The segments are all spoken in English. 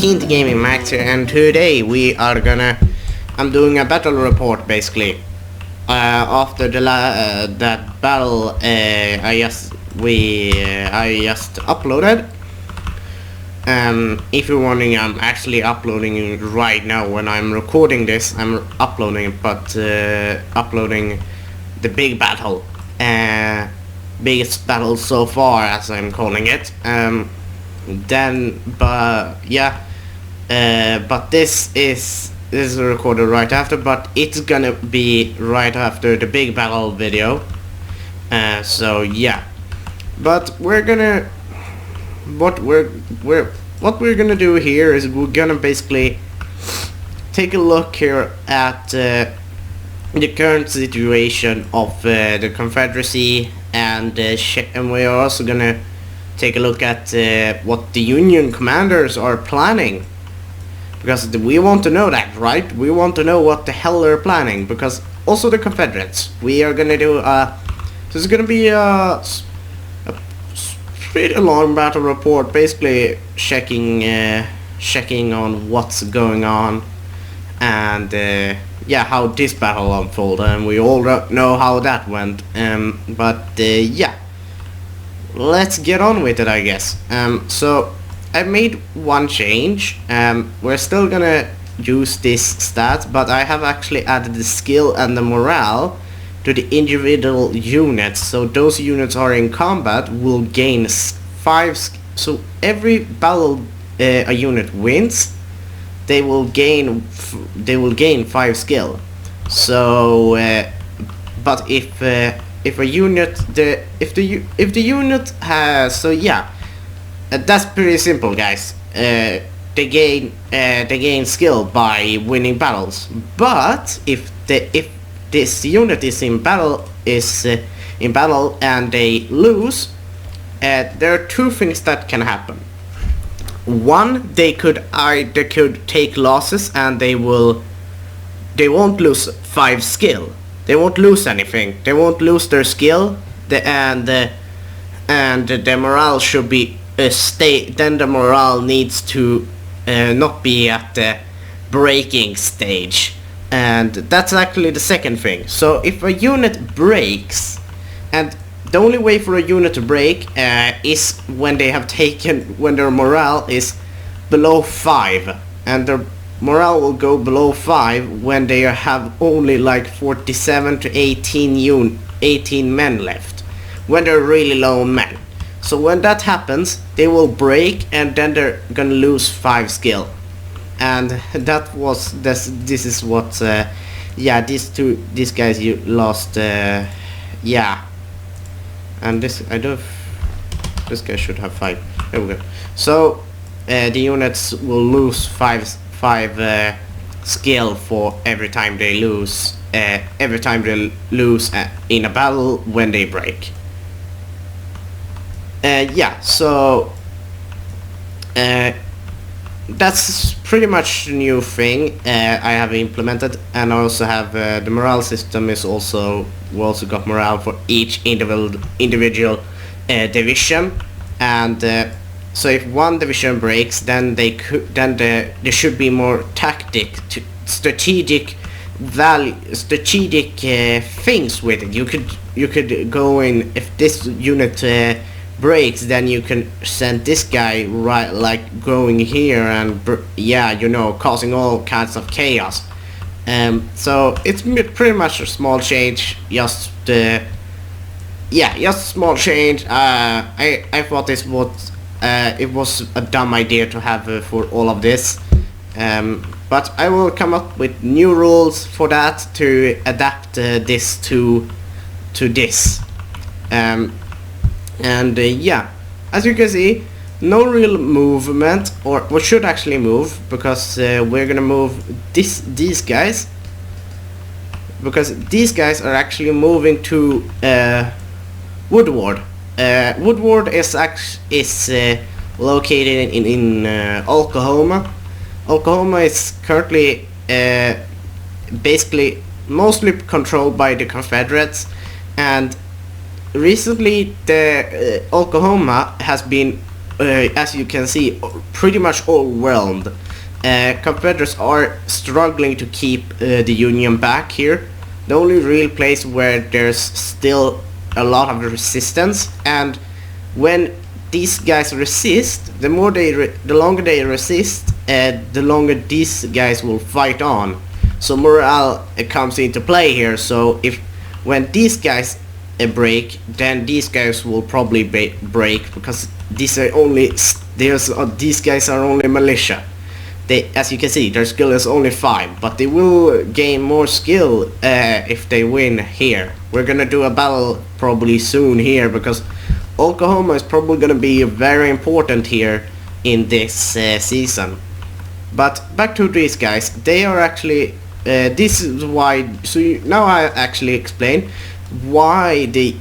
Keen Gaming Max here, and today I'm doing a battle report basically. After that battle, I just uploaded. If you're wondering, I'm actually uploading it right now when I'm recording this. I'm uploading it, but uploading the big battle, biggest battle so far, as I'm calling it. But this is recorded right after, but it's gonna be right after the big battle video. So yeah, but what we're gonna do here is we're gonna basically take a look here at the current situation of the Confederacy, and we are also gonna take a look at what the Union commanders are planning, because we want to know that, right? We want to know what the hell they're planning, because also the Confederates. We are gonna do this is gonna be a pretty long battle report, basically checking on what's going on, and yeah, how this battle unfolded, and we all know how that went. Yeah, let's get on with it, I guess. So I made one change. We're still gonna use this stat, but I have actually added the skill and the morale to the individual units. So those units are in combat will gain 5. So every battle a unit wins, they will gain 5 skill. So but if a unit if the unit has, so yeah, that's pretty simple, guys. They gain skill by winning battles. But if this unit is in battle and they lose, there are 2 things that can happen. One, they could take losses, and they won't lose 5 skill. They won't lose anything. They won't lose their skill. And the morale should be then the morale needs to not be at the breaking stage. And that's actually the second thing. So if a unit breaks, and the only way for a unit to break is when their morale is below 5, and their morale will go below 5 when they have only like 47 to 18 men left, when they're really low men. So when that happens, they will break, and then they're gonna lose 5 skill. And this is what yeah, these guys you lost, yeah. And this guy should have 5. There we go. So the units will lose 5 skill for every time they lose in a battle when they break. Yeah, so that's pretty much the new thing I have implemented. And I also have the morale system is also, we also got morale for each individual division. And so if one division breaks, then there should be more strategic things with it. You could go in, if this unit breaks, then you can send this guy right, like going here and yeah, you know, causing all kinds of chaos. So it's pretty much a small change, just a small change. I thought this was it was a dumb idea to have for all of this, but I will come up with new rules for that to adapt this to this. Yeah, as you can see, no real movement, or we should actually move, because we're gonna move these guys, because these guys are actually moving to Woodward. Woodward is located in Oklahoma. Oklahoma is currently basically mostly controlled by the Confederates, and recently the Oklahoma has been as you can see, pretty much overwhelmed. Confederates are struggling to keep the Union back here. The only real place where there's still a lot of resistance, and when these guys resist, the longer they resist, the longer these guys will fight on. So morale comes into play here. So if when these guys break, then these guys will probably break, because these guys are only militia. They, as you can see, their skill is only 5, but they will gain more skill if they win here. We're gonna do a battle probably soon here, because Oklahoma is probably gonna be very important here in this season. But back to these guys, they are actually this is why. So now I actually explain why the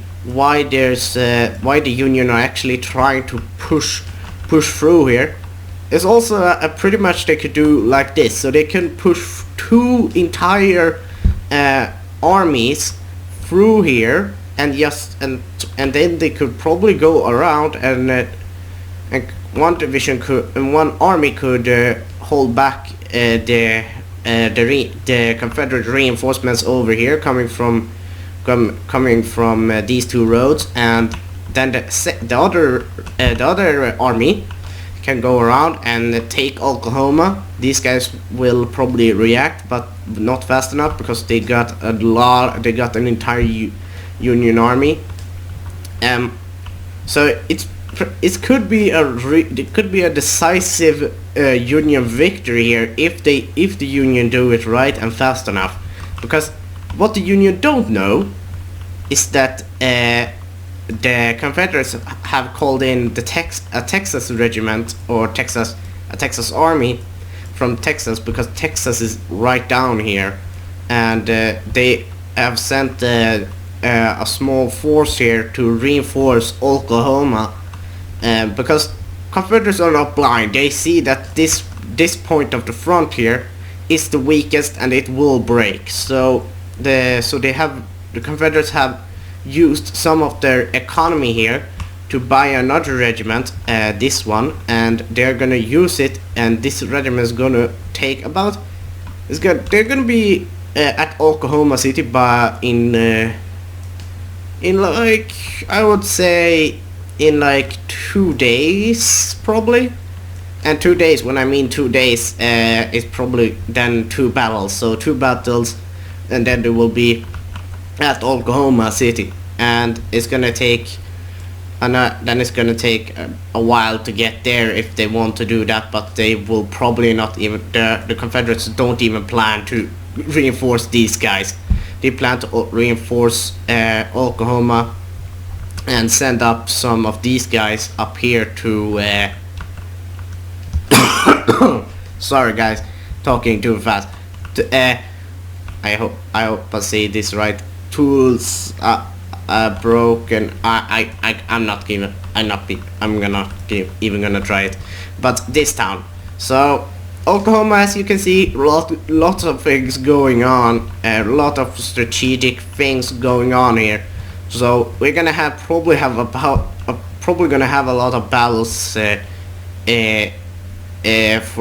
Union are actually trying to push through here. It's also pretty much they could do like this, so they can push 2 entire armies through here, and then they could probably go around, and one division could, and one army could hold back the Confederate reinforcements over here coming from these 2 roads, and then the other army can go around and take Oklahoma. These guys will probably react, but not fast enough, because they got an entire Union army. So it could be a decisive Union victory here if the Union do it right and fast enough. Because what the Union don't know is that the Confederates have called in a Texas regiment, or a Texas army from Texas, because Texas is right down here, and they have sent a small force here to reinforce Oklahoma, because Confederates are not blind. They see that this point of the front here is the weakest and it will break. So the Confederates have used some of their economy here to buy another regiment, this one, and they're gonna use it, and this regiment is gonna take about, they're gonna be at Oklahoma City in like, I would say in like 2 days probably. And 2 days, when I mean 2 days, is probably then 2 battles. So 2 battles, and then they will be at Oklahoma City, and it's gonna take then it's gonna take a while to get there if they want to do that. But they will probably not even, the Confederates don't even plan to reinforce these guys. They plan to reinforce Oklahoma and send up some of these guys up here to sorry guys, talking too fast. I hope I say this right. Tools are broken. I'm even gonna try it. But this town. So Oklahoma, as you can see, lots of things going on, a lot of strategic things going on here. So we're gonna probably have a lot of battles for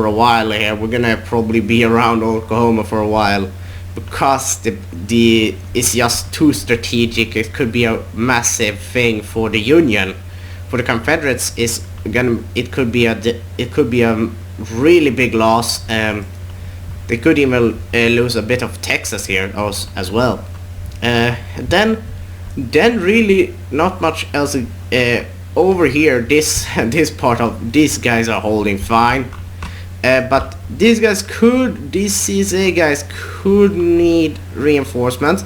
a while here. We're gonna probably be around Oklahoma for a while, because it's just too strategic. It could be a massive thing for the Union. For the Confederates, it could be a really big loss. They could even lose a bit of Texas here as well. Then really not much else over here. This part of these guys are holding fine. But these CSA guys could need reinforcements.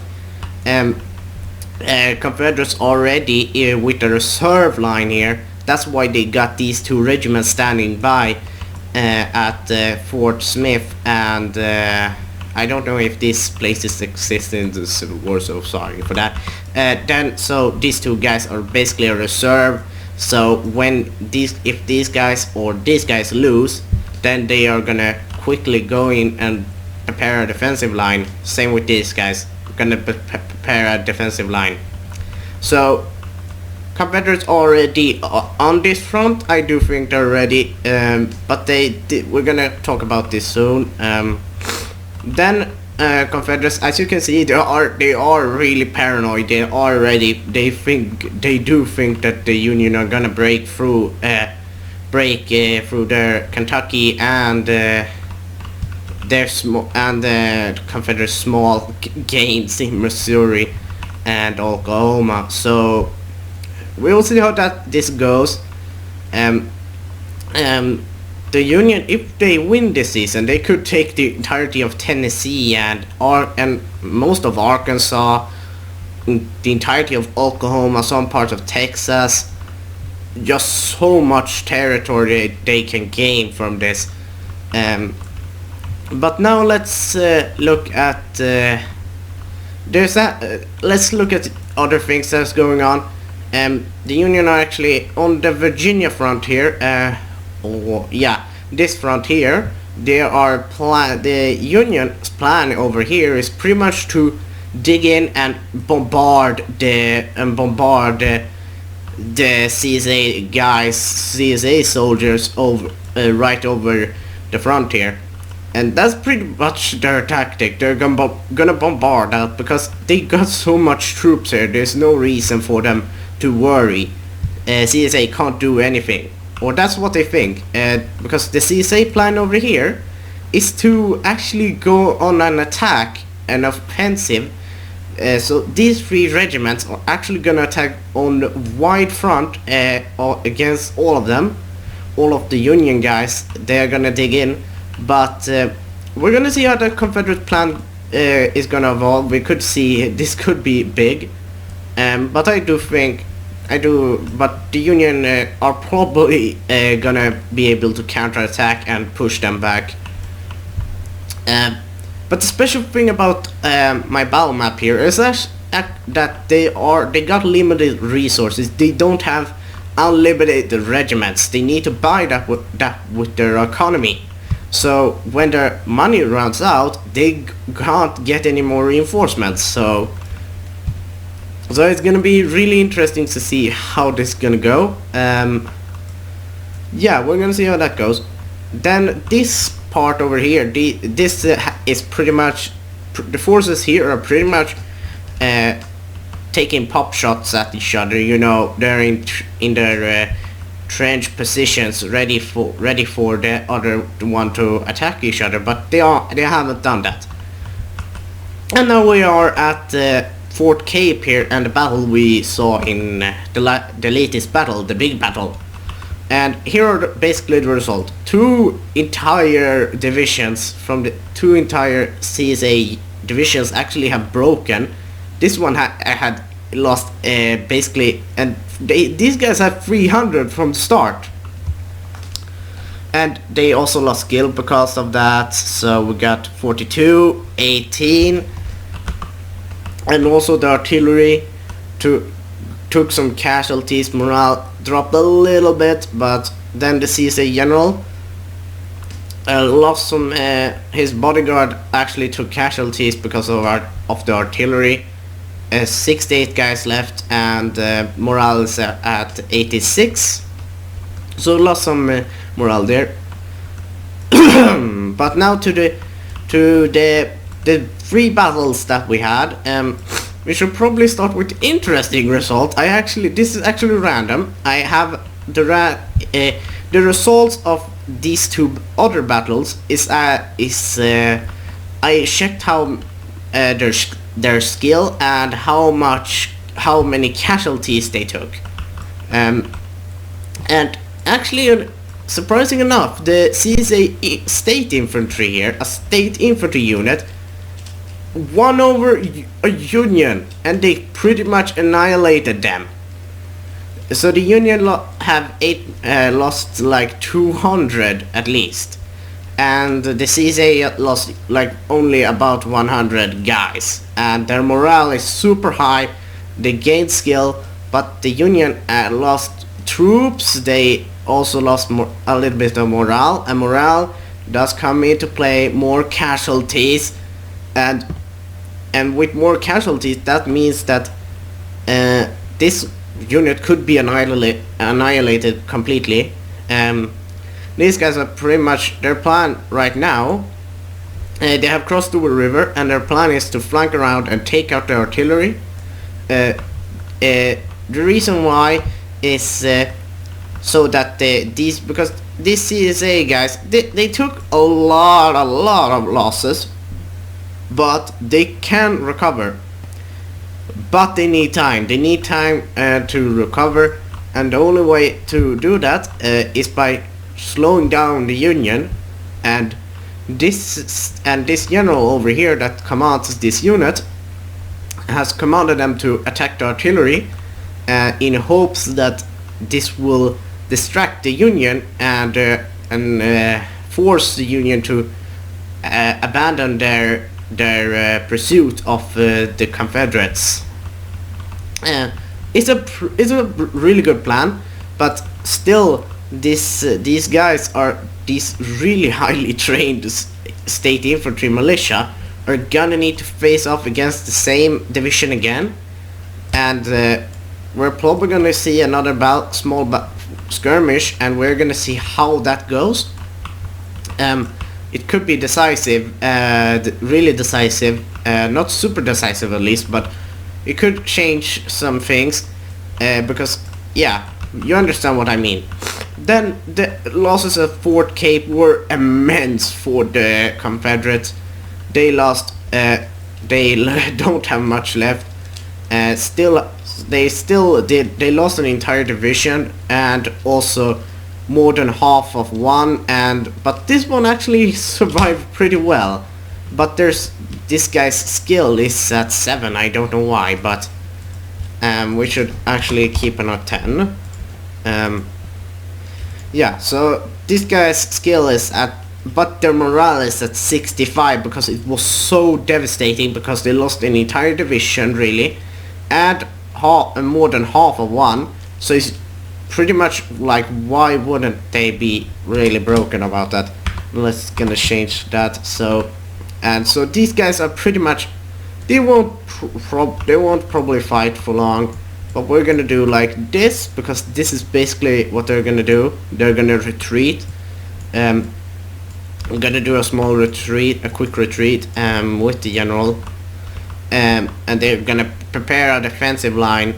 Confederates already with the reserve line here. That's why they got these 2 regiments standing by at Fort Smith, and I don't know if this place exists in the Civil War, so sorry for that. So these 2 guys are basically a reserve. So if these guys or these guys lose, then they are gonna quickly go in and prepare a defensive line. Same with these guys, gonna prepare a defensive line. So Confederates already on this front. I do think they're ready, but we're gonna talk about this soon. Then Confederates, as you can see, they are really paranoid. They are ready. They do think that the Union are gonna break through their Kentucky and their Confederate small gains in Missouri and Oklahoma. So we will see how this goes. The Union, if they win this season, they could take the entirety of Tennessee and most of Arkansas, the entirety of Oklahoma, some parts of Texas. Just so much territory they can gain from this. But now let's look at let's look at other things that's going on. The Union are actually on the Virginia front here. This front here. The Union's plan over here is pretty much to dig in and bombard the CSA guys, CSA soldiers right over the front here. And that's pretty much their tactic. They're gonna bombard that because they got so much troops here. There's no reason for them to worry. CSA can't do anything, or that's what they think. Because the CSA plan over here is to actually go on an attack, an offensive. So these three regiments are actually gonna attack on the wide front against all of them. All of the Union guys, they're gonna dig in. But we're gonna see how the Confederate plan is gonna evolve. We could see this could be big, but but the Union are probably gonna be able to counterattack and push them back. But the special thing about my battle map here is that they got limited resources. They don't have unlimited regiments. They need to buy that with their economy. So when their money runs out, they can't get any more reinforcements. So it's gonna be really interesting to see how this is gonna go. We're gonna see how that goes. Then this part over here, this is pretty much the forces here are pretty much taking pop shots at each other. You know, they're in their trench positions, ready for the other one to attack each other, but they haven't done that. And now we are at Fort Cape here, and the battle we saw in the latest battle, the big battle. And here are basically the result. Two entire divisions from the two entire CSA divisions actually have broken. This one had lost basically, and these guys have 300 from the start, and they also lost skill because of that. So we got 42, 18, and also the artillery took some casualties. Morale dropped a little bit, but then the CSA general lost some. His bodyguard actually took casualties because of the artillery. 68 guys left, and morale is at 86. So lost some morale there. But now to the three battles that we had. We should probably start with interesting result. This is actually random. I have the results of these two other battles. I checked how their skill and how many casualties they took. And actually, surprising enough, the CSA state infantry here, a state infantry unit, won over a Union, and they pretty much annihilated them. So the Union have lost like 200 at least, and the CSA lost like only about 100 guys, and their morale is super high. They gained skill, but the Union lost troops. They also lost a little bit of morale, and morale does come into play. More casualties, and with more casualties, that means that unit could be annihilated completely. These guys are pretty much their plan right now. They have crossed the river, and their plan is to flank around and take out the artillery. The reason why is so that because these CSA guys, they took a lot of losses, but they can recover. But they need time. They need time to recover, and the only way to do that is by slowing down the Union. And this general over here that commands this unit has commanded them to attack the artillery in hopes that this will distract the Union and force the Union to abandon their pursuit of the Confederates. It's a really good plan, but still these guys are these really highly trained state infantry militia are gonna need to face off against the same division again, and we're probably gonna see another small skirmish, and we're gonna see how that goes. It could be decisive, really decisive, not super decisive at least, but it could change some things, because yeah, you understand what I mean. Then the losses at Fort Cape were immense for the Confederates. They lost, they don't have much left. They lost an entire division and also more than half of one, but this one actually survived pretty well. But this guy's skill is at 7, I don't know why, but we should actually keep him at 10. Yeah, so this guy's skill is at, but their morale is at 65 because it was so devastating, because they lost an entire division really, and more than half of one. So it's pretty much like, why wouldn't they be really broken about that? Let's gonna change that. So these guys are pretty much, they won't probably fight for long. But we're gonna do like this, because this is basically what they're gonna do. They're gonna retreat. We're gonna do a small retreat, a quick retreat with the general, and they're gonna prepare a defensive line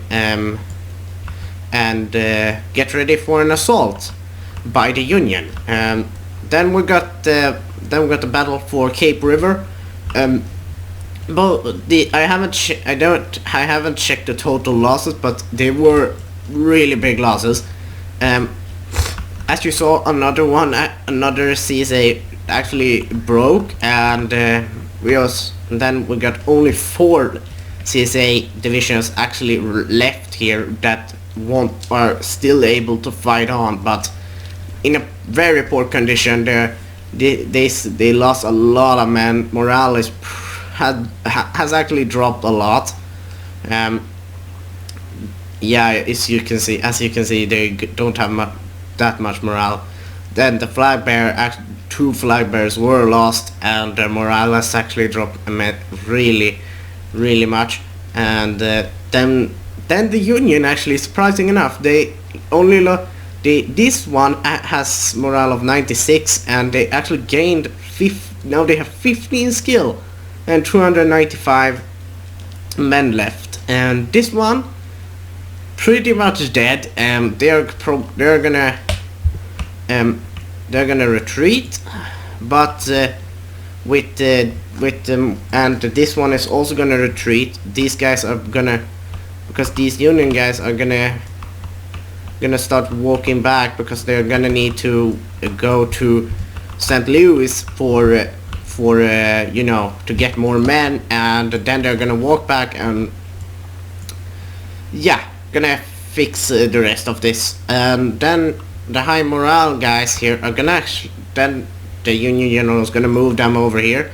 and get ready for an assault by the Union. Then we got the battle for Cape River. But I haven't checked the total losses, but they were really big losses. As you saw, another CSA actually broke, and then we got only 4 CSA divisions actually left here that are still able to fight on, but in a very poor condition. They lost a lot of men. Morale has actually dropped a lot. Yeah, as you can see, they don't have that much morale. Then the flag bearer, 2 flag bearers were lost, and their morale has actually dropped really much. And then the Union, actually, surprising enough, they only this one has morale of 96, and they actually gained now they have 15 skill and 295 men left. And this one pretty much dead. They're gonna retreat, but with them, and this one is also gonna retreat. These guys are gonna, because these Union guys are gonna start walking back, because they're gonna need to go to St. Louis for you know, to get more men, and then they're gonna walk back and yeah, gonna fix the rest of this. And then the high morale guys here are gonna then the Union general is gonna move them over here,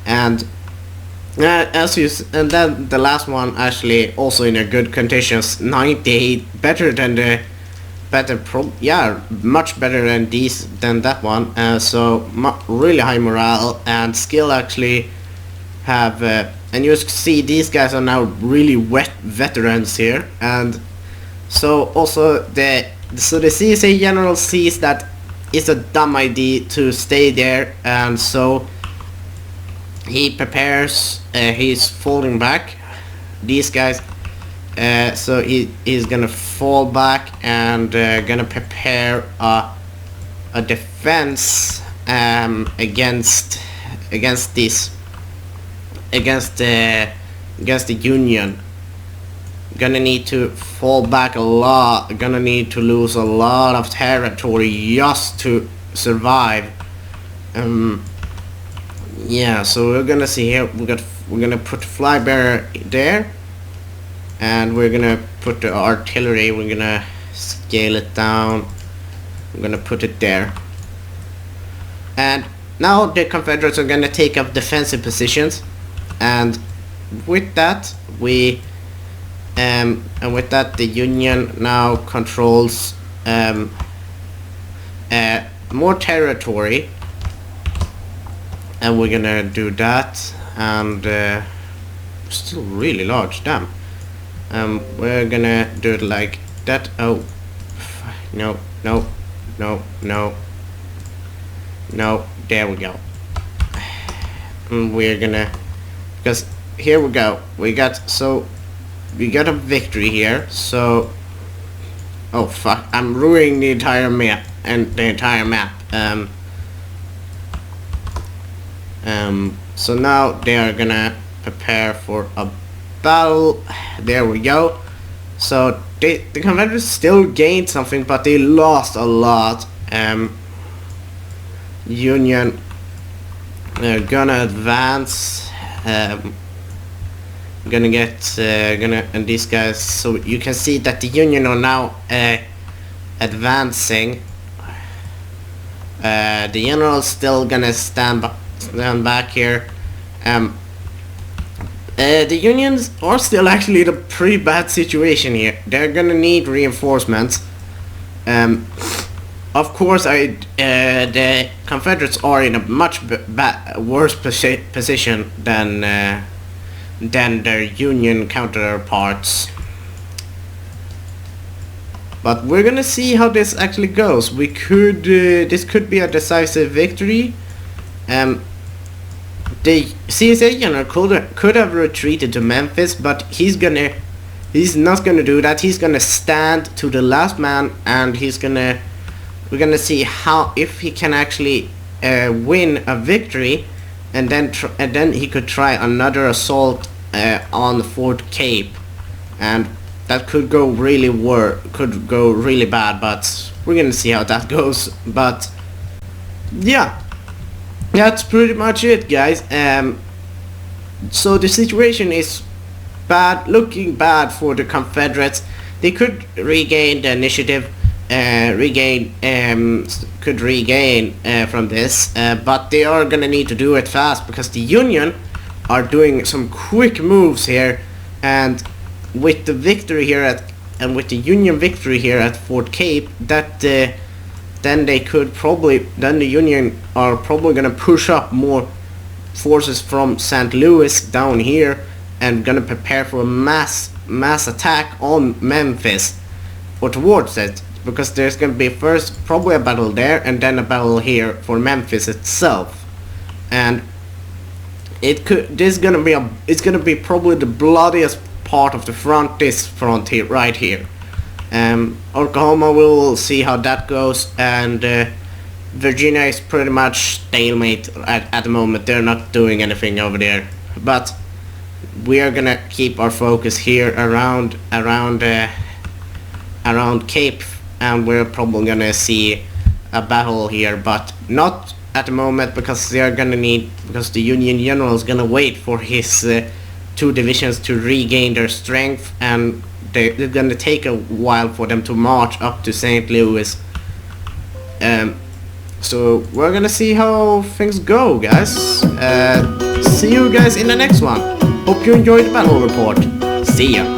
and and then the last one actually also in a good conditions, 98, better than the much better than that one. So really high morale, and skill actually have and you see these guys are now really veterans here, and so also the CSA general sees that it's a dumb idea to stay there, and so he prepares, he's falling back, these guys, so he's gonna fall back and gonna prepare a defense against the Union. Gonna need to fall back a lot, gonna need to lose a lot of territory just to survive. Yeah, so we're gonna see here, we're gonna put fly bearer there, and we're gonna put the artillery, we're gonna scale it down, we're gonna put it there. And now the Confederates are gonna take up defensive positions, and with that the Union now controls more territory, and we're gonna do that, and still really large, damn. We're gonna do it like that. Oh, no, there we go. And we're gonna, because here we go, we got a victory here. So, oh fuck, I'm ruining the entire map so now they are gonna prepare for a battle. There we go. So the Confederates still gained something, but they lost a lot. Union gonna advance, and these guys, so you can see that the Union are now advancing. The general's still gonna stand back here. The Unions are still actually in a pretty bad situation here. They're gonna need reinforcements. Of course, the Confederates are in a much worse position than their Union counterparts. But we're gonna see how this actually goes. We could this could be a decisive victory. The CSA general could have retreated to Memphis, but he's not gonna do that. He's gonna stand to the last man, and we're gonna see if he can actually win a victory, and then he could try another assault on Fort Cape, and that could go really bad. But we're gonna see how that goes. But yeah, that's pretty much it, guys. So the situation is looking bad for the Confederates. They could regain the initiative, could regain from this, but they are gonna need to do it fast, because the Union are doing some quick moves here, and with the victory here with the Union victory here at Fort Cape, that then the Union are probably gonna push up more forces from St. Louis down here, and gonna prepare for a mass attack on Memphis or towards it, because there's gonna be first probably a battle there, and then a battle here for Memphis itself. And it's gonna be probably the bloodiest part of the front, this front here, right here. Oklahoma, we'll see how that goes, and Virginia is pretty much stalemate at the moment. They're not doing anything over there, but we are gonna keep our focus here around Cape, and we're probably gonna see a battle here, but not at the moment, because the Union general is gonna wait for his two divisions to regain their strength, and they're gonna take a while for them to march up to St. Louis. So we're gonna see how things go, guys. See you guys in the next one. Hope you enjoyed the battle report. See ya.